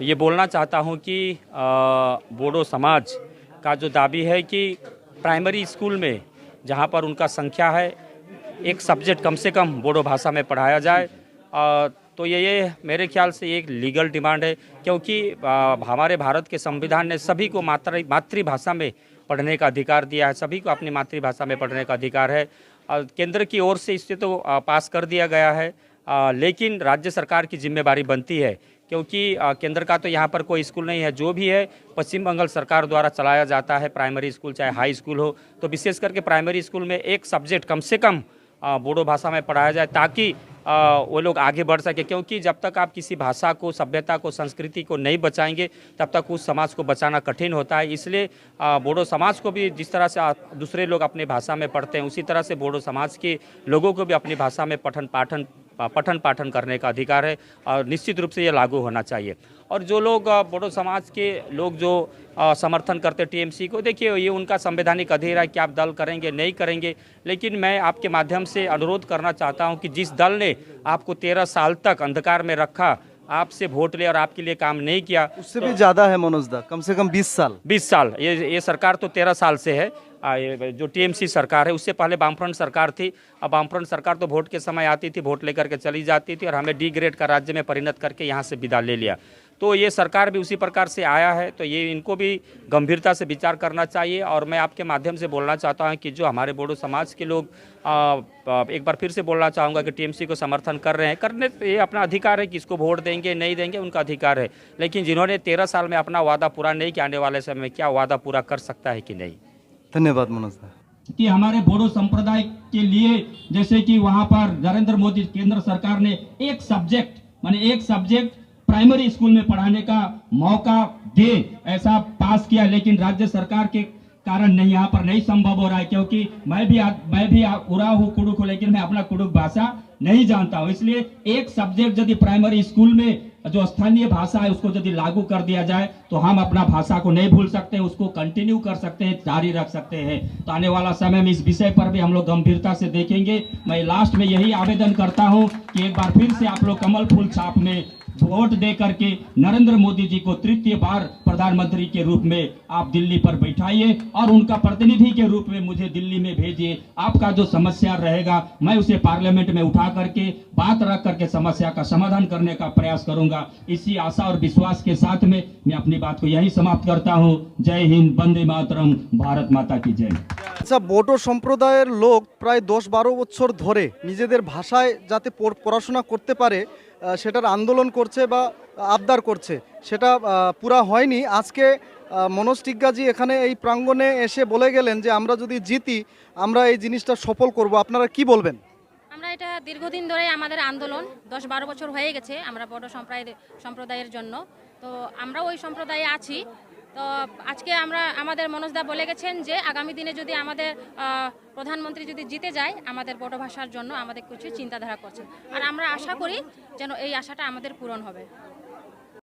ये बोलना चाहता हूँ कि बोडो समाज का जो दाबी है कि प्राइमरी स्कूल में जहाँ पर उनका संख्या है एक सब्जेक्ट कम से कम बोडो भाषा में पढ़ाया जाए। तो ये मेरे ख्याल से एक लीगल डिमांड है, क्योंकि हमारे भारत के संविधान ने सभी को मातृभाषा में पढ़ने का अधिकार दिया है, सभी को अपनी मातृभाषा में पढ़ने का अधिकार है। केंद्र की ओर से इसे तो पास कर दिया गया है, लेकिन राज्य सरकार की जिम्मेदारी बनती है, क्योंकि केंद्र का तो यहाँ पर कोई स्कूल नहीं है। जो भी है पश्चिम बंगाल सरकार द्वारा चलाया जाता है, प्राइमरी स्कूल चाहे हाई स्कूल हो। तो विशेष करके प्राइमरी स्कूल में एक सब्जेक्ट कम से कम बोडो भाषा में पढ़ाया जाए, ताकि वो लोग आगे बढ़ सके। क्योंकि जब तक आप किसी भाषा को, सभ्यता को, संस्कृति को नहीं बचाएंगे, तब तक उस समाज को बचाना कठिन होता है। इसलिए बोडो समाज को भी जिस तरह से दूसरे लोग अपनी भाषा में पढ़ते हैं, उसी तरह से बोडो समाज के लोगों को भी अपनी भाषा में पठन पाठन करने का अधिकार है, और निश्चित रूप से ये लागू होना चाहिए। और जो लोग बोडो समाज के लोग जो समर्थन करते टीएमसी को, देखिए ये उनका संवैधानिक अधिकार है कि आप दल करेंगे नहीं करेंगे, लेकिन मैं आपके माध्यम से अनुरोध करना चाहता हूं कि जिस दल ने आपको 13 साल तक अंधकार में रखा, आपसे वोट ले और आपके लिए काम नहीं किया, उससे भी ज़्यादा है मनोज दा, कम से कम 20 साल ये सरकार तो 13 साल से है। ये जो टीएमसी सरकार है, उससे पहले वामफ्रंट सरकार थी। अब वामफ्रंट सरकार तो वोट के समय आती थी, वोट लेकर के चली जाती थी और हमें डी ग्रेड का राज्य में परिणत करके यहाँ से विदा ले लिया। तो ये सरकार भी उसी प्रकार से आया है, तो ये इनको भी गंभीरता से विचार करना चाहिए। और मैं आपके माध्यम से बोलना चाहता हूँ कि जो हमारे बोडो समाज के लोग, एक बार फिर से बोलना चाहूँगा कि टीएमसी को समर्थन कर रहे हैं, करने ये अपना अधिकार है कि इसको वोट देंगे नहीं देंगे, उनका अधिकार है। लेकिन जिन्होंने 13 साल में अपना वादा पूरा नहीं किया, आने वाले समय में क्या वादा पूरा कर सकता है कि नहीं। धन्यवाद मनोज दा। कि हमारे बोडो संप्रदाय के लिए, जैसे कि वहां पर नरेंद्र मोदी केंद्र सरकार ने एक सब्जेक्ट प्राइमरी स्कूल में पढ़ाने का मौका दे, ऐसा पास किया, लेकिन राज्य सरकार के कारण नहीं, यहाँ पर नहीं संभव हो रहा है। क्योंकि मैं भी उरा हूँ, कुडुक हूँ, लेकिन मैं अपना कुडुक भाषा नहीं जानता हूँ। इसलिए एक सब्जेक्ट यदि प्राइमरी स्कूल में जो स्थानीय भाषा है उसको यदि लागू कर दिया जाए, तो हम अपना भाषा को नहीं भूल सकते, उसको कंटिन्यू कर सकते हैं, जारी रख सकते हैं। तो आने वाला समय में इस विषय पर भी हम लोग गंभीरता से देखेंगे। मैं लास्ट में यही आवेदन करता हूं कि एक बार फिर से आप लोग कमल फूल छाप में वोट दे करके नरेंद्र मोदी जी को तृतीय बार प्रधानमंत्री के रूप में आप दिल्ली पर बैठाइए और उनका प्रतिनिधि के रूप में मुझे दिल्ली में भेजिए। आपका जो समस्या रहेगा मैं उसे पार्लियामेंट में उठा करके बात रख करके समस्या का समाधान करने का प्रयास करूंगा। इसी आशा और विश्वास के साथ में मैं अपनी बात को यही समाप्त करता हूँ। जय हिंद, वंदे मातरम, भारत माता की जय। আচ্ছা, बोडो সম্প্রদায়ের লোক প্রায় 10-12 বছর ধরে নিজেদের ভাষায় যাতে পড়াশোনা করতে পারে সেটার আন্দোলন করছে বা আবদার করছে, সেটা পুরা হয়নি। আজকে মনোজ টিগ্গাজি এখানে এই প্রাঙ্গণে এসে বলে গেলেন যে আমরা যদি জিতি আমরা এই জিনিসটা সফল করব। আপনারা কি বলবেন? আমরা এটা দীর্ঘদিন ধরে আমাদের আন্দোলন 10-12 বছর হয়ে গেছে আমরা বড় সম্প্রদায়ের জন্য। তো আমরা ওই সম্প্রদায়ে আছি। তো আজকে আমাদের মনোজদা বলে গেছেন যে আগামী দিনে যদি আমাদের প্রধানমন্ত্রী যদি জিতে যায়, আমাদের বড় ভাষার জন্য আমাদের কিছু চিন্তাধারা করছে, আর আমরা আশা করি যেন এই আশাটা আমাদের পূরণ হবে।